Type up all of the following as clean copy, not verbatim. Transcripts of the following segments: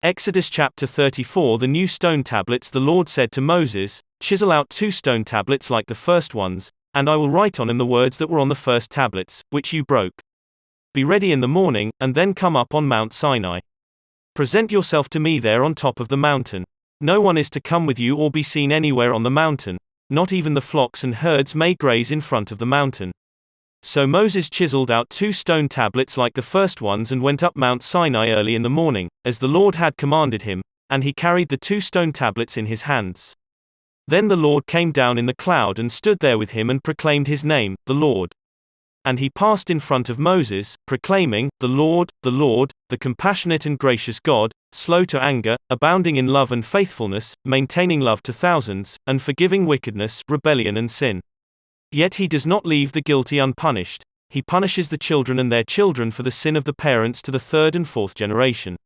Exodus chapter 34. The new stone tablets. The Lord said to Moses, "Chisel out 2 stone tablets like the first ones, and I will write on them the words that were on the first tablets, which you broke. Be ready in the morning, and then come up on Mount Sinai. Present yourself to me there on top of the mountain. No one is to come with you or be seen anywhere on the mountain, not even the flocks and herds may graze in front of the mountain." So Moses chiseled out 2 stone tablets like the first ones and went up Mount Sinai early in the morning, as the Lord had commanded him, and he carried the 2 stone tablets in his hands. Then the Lord came down in the cloud and stood there with him and proclaimed his name, the Lord. And he passed in front of Moses, proclaiming, the Lord, the compassionate and gracious God, slow to anger, abounding in love and faithfulness, maintaining love to thousands, and forgiving wickedness, rebellion and sin. Yet he does not leave the guilty unpunished. He punishes the children and their children for the sin of the parents to the 3rd and 4th generation.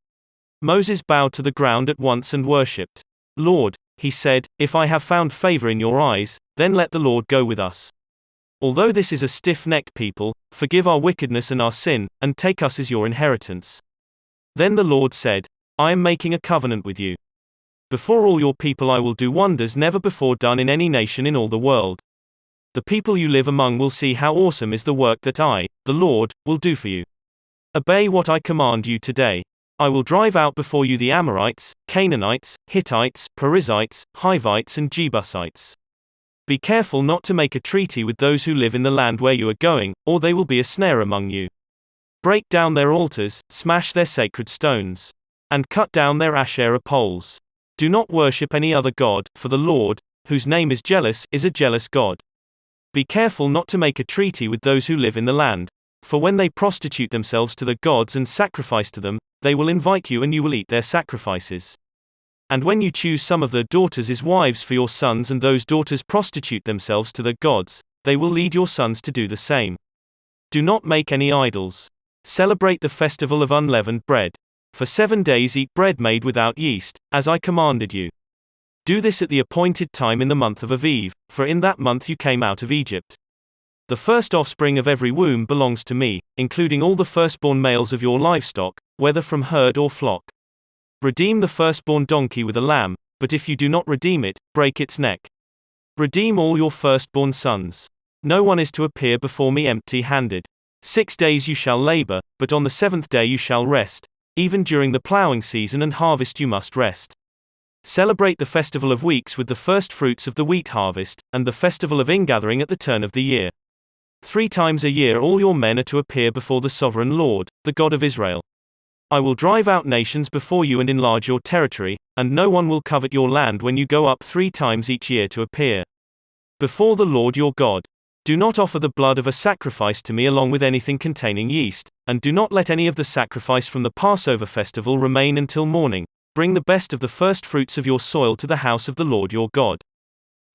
Moses bowed to the ground at once and worshipped. "Lord," he said, "if I have found favor in your eyes, then let the Lord go with us. Although this is a stiff-necked people, forgive our wickedness and our sin, and take us as your inheritance." Then the Lord said, "I am making a covenant with you. Before all your people I will do wonders never before done in any nation in all the world. The people you live among will see how awesome is the work that I, the Lord, will do for you. Obey what I command you today. I will drive out before you the Amorites, Canaanites, Hittites, Perizzites, Hivites and Jebusites. Be careful not to make a treaty with those who live in the land where you are going, or they will be a snare among you. Break down their altars, smash their sacred stones, and cut down their Asherah poles. Do not worship any other god, for the Lord, whose name is jealous, is a jealous God. Be careful not to make a treaty with those who live in the land, for when they prostitute themselves to the gods and sacrifice to them, they will invite you and you will eat their sacrifices. And when you choose some of their daughters as wives for your sons and those daughters prostitute themselves to the gods, they will lead your sons to do the same. Do not make any idols. Celebrate the festival of unleavened bread. For 7 days eat bread made without yeast, as I commanded you. Do this at the appointed time in the month of Aviv, for in that month you came out of Egypt. The first offspring of every womb belongs to me, including all the firstborn males of your livestock, whether from herd or flock. Redeem the firstborn donkey with a lamb, but if you do not redeem it, break its neck. Redeem all your firstborn sons. No one is to appear before me empty-handed. 6 days you shall labor, but on the 7th day you shall rest. Even during the plowing season and harvest you must rest. Celebrate the festival of weeks with the first fruits of the wheat harvest, and the festival of ingathering at the turn of the year. 3 times a year all your men are to appear before the sovereign Lord, the God of Israel. I will drive out nations before you and enlarge your territory, and no one will covet your land when you go up 3 times each year to appear before the Lord your God. Do not offer the blood of a sacrifice to me along with anything containing yeast, and do not let any of the sacrifice from the Passover festival remain until morning. Bring the best of the first fruits of your soil to the house of the Lord your God.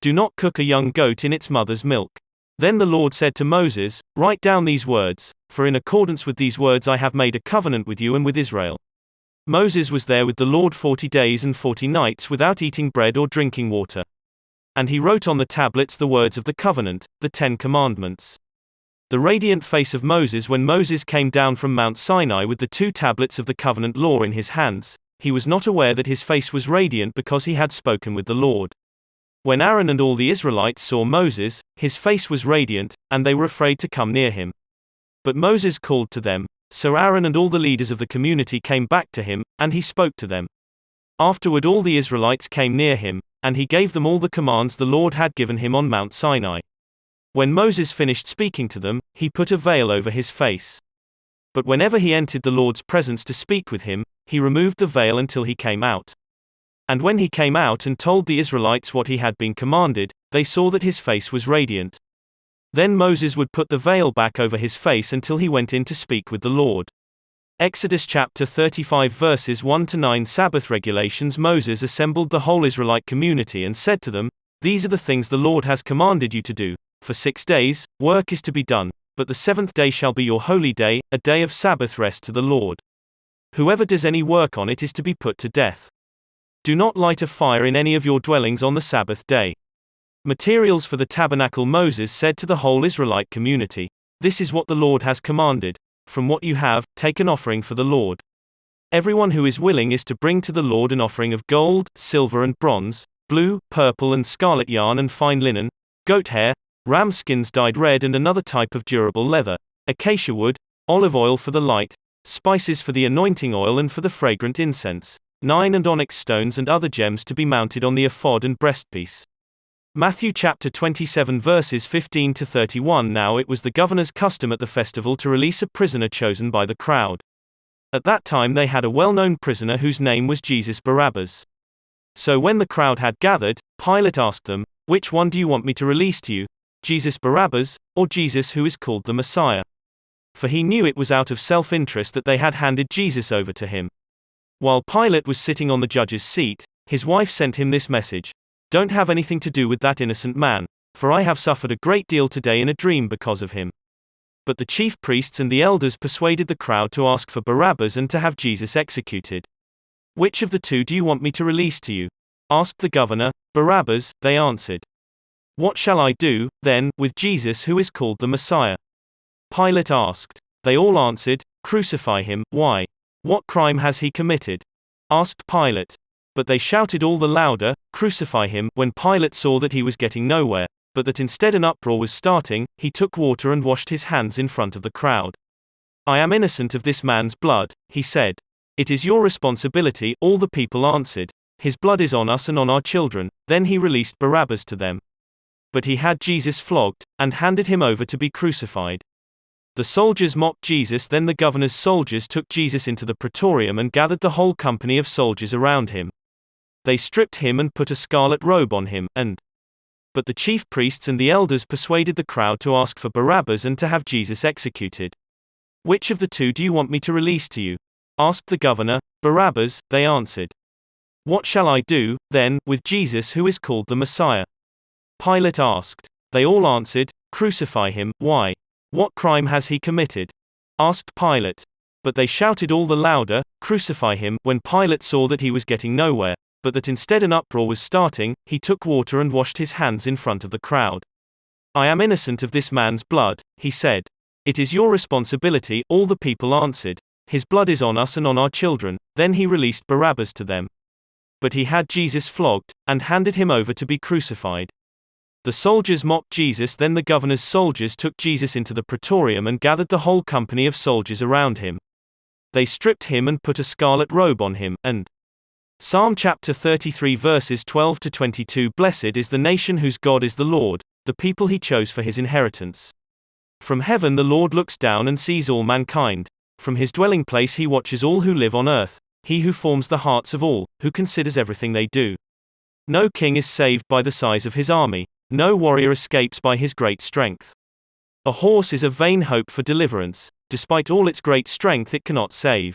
Do not cook a young goat in its mother's milk. Then the Lord said to Moses, "Write down these words, for in accordance with these words I have made a covenant with you and with Israel." Moses was there with the Lord 40 days and 40 nights without eating bread or drinking water. And he wrote on the tablets the words of the covenant, the 10 commandments. The radiant face of Moses. When Moses came down from Mount Sinai with the 2 tablets of the covenant law in his hands, he was not aware that his face was radiant because he had spoken with the Lord. When Aaron and all the Israelites saw Moses, his face was radiant, and they were afraid to come near him. But Moses called to them, so Aaron and all the leaders of the community came back to him, and he spoke to them. Afterward all the Israelites came near him, and he gave them all the commands the Lord had given him on Mount Sinai. When Moses finished speaking to them, he put a veil over his face. But whenever he entered the Lord's presence to speak with him, he removed the veil until he came out. And when he came out and told the Israelites what he had been commanded, they saw that his face was radiant. Then Moses would put the veil back over his face until he went in to speak with the Lord. Exodus chapter 35 verses 1-9. Sabbath regulations. Moses assembled the whole Israelite community and said to them, "These are the things the Lord has commanded you to do. For 6 days, work is to be done, but the 7th day shall be your holy day, a day of Sabbath rest to the Lord. Whoever does any work on it is to be put to death. Do not light a fire in any of your dwellings on the Sabbath day." Materials for the tabernacle. Moses said to the whole Israelite community, "This is what the Lord has commanded. From what you have, take an offering for the Lord. Everyone who is willing is to bring to the Lord an offering of gold, silver and bronze, blue, purple and scarlet yarn and fine linen, goat hair, ram skins dyed red and another type of durable leather, acacia wood, olive oil for the light, spices for the anointing oil and for the fragrant incense, 9 and onyx stones and other gems to be mounted on the ephod and breastpiece. Matthew chapter 27 verses 15 to 31. Now it was the governor's custom at the festival to release a prisoner chosen by the crowd. At that time they had a well-known prisoner whose name was Jesus Barabbas. So when the crowd had gathered, Pilate asked them, "Which one do you want me to release to you, Jesus Barabbas, or Jesus who is called the Messiah?" For he knew it was out of self-interest that they had handed Jesus over to him. While Pilate was sitting on the judge's seat, his wife sent him this message: "Don't have anything to do with that innocent man, for I have suffered a great deal today in a dream because of him." But the chief priests and the elders persuaded the crowd to ask for Barabbas and to have Jesus executed. "Which of the two do you want me to release to you?" asked the governor. "Barabbas," they answered. "What shall I do, then, with Jesus who is called the Messiah?" Pilate asked. They all answered, "Crucify him." "Why? What crime has he committed?" asked Pilate. But they shouted all the louder, "Crucify him." When Pilate saw that he was getting nowhere, but that instead an uproar was starting, he took water and washed his hands in front of the crowd. "I am innocent of this man's blood," he said. "It is your responsibility," all the people answered. "His blood is on us and on our children." Then he released Barabbas to them. But he had Jesus flogged, and handed him over to be crucified. The soldiers mocked Jesus. Then the governor's soldiers took Jesus into the praetorium and gathered the whole company of soldiers around him. They stripped him and put a scarlet robe on him, But the chief priests and the elders persuaded the crowd to ask for Barabbas and to have Jesus executed. "Which of the two do you want me to release to you?" asked the governor. "Barabbas," they answered. "What shall I do, then, with Jesus who is called the Messiah?" Pilate asked. They all answered, "Crucify him." "Why? What crime has he committed?" asked Pilate. But they shouted all the louder, "Crucify him." When Pilate saw that he was getting nowhere, but that instead an uproar was starting, he took water and washed his hands in front of the crowd. "I am innocent of this man's blood," he said. "It is your responsibility," all the people answered. "His blood is on us and on our children." Then he released Barabbas to them. But he had Jesus flogged, and handed him over to be crucified. The soldiers mocked Jesus. Then the governor's soldiers took Jesus into the praetorium and gathered the whole company of soldiers around him. They stripped him and put a scarlet robe on him, Psalm chapter 33 verses 12 to 22. Blessed is the nation whose God is the Lord, the people he chose for his inheritance. From heaven the Lord looks down and sees all mankind. From his dwelling place he watches all who live on earth, he who forms the hearts of all, who considers everything they do. No king is saved by the size of his army, no warrior escapes by his great strength. A horse is a vain hope for deliverance, despite all its great strength it cannot save.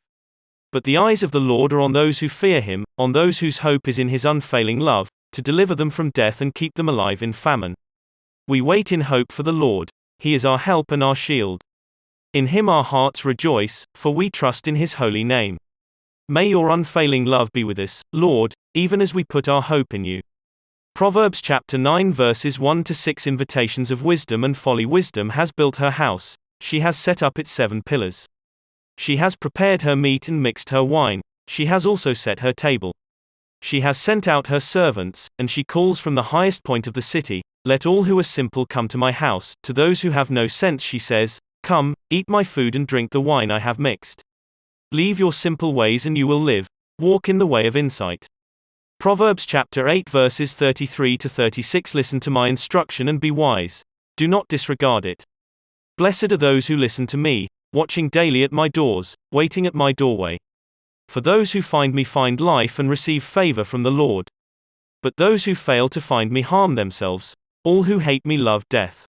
But the eyes of the Lord are on those who fear him, on those whose hope is in his unfailing love, to deliver them from death and keep them alive in famine. We wait in hope for the Lord. He is our help and our shield. In him our hearts rejoice, for we trust in his holy name. May your unfailing love be with us, Lord, even as we put our hope in you. Proverbs chapter 9 verses 1 to 6. Invitations of wisdom and folly. Wisdom has built her house, she has set up its 7 pillars. She has prepared her meat and mixed her wine, she has also set her table. She has sent out her servants, and she calls from the highest point of the city, "Let all who are simple come to my house." To those who have no sense she says, "Come, eat my food and drink the wine I have mixed. Leave your simple ways and you will live, walk in the way of insight." Proverbs chapter 8 verses 33 to 36. Listen to my instruction and be wise. Do not disregard it. Blessed are those who listen to me, watching daily at my doors, waiting at my doorway. For those who find me find life and receive favor from the Lord. But those who fail to find me harm themselves. All who hate me love death.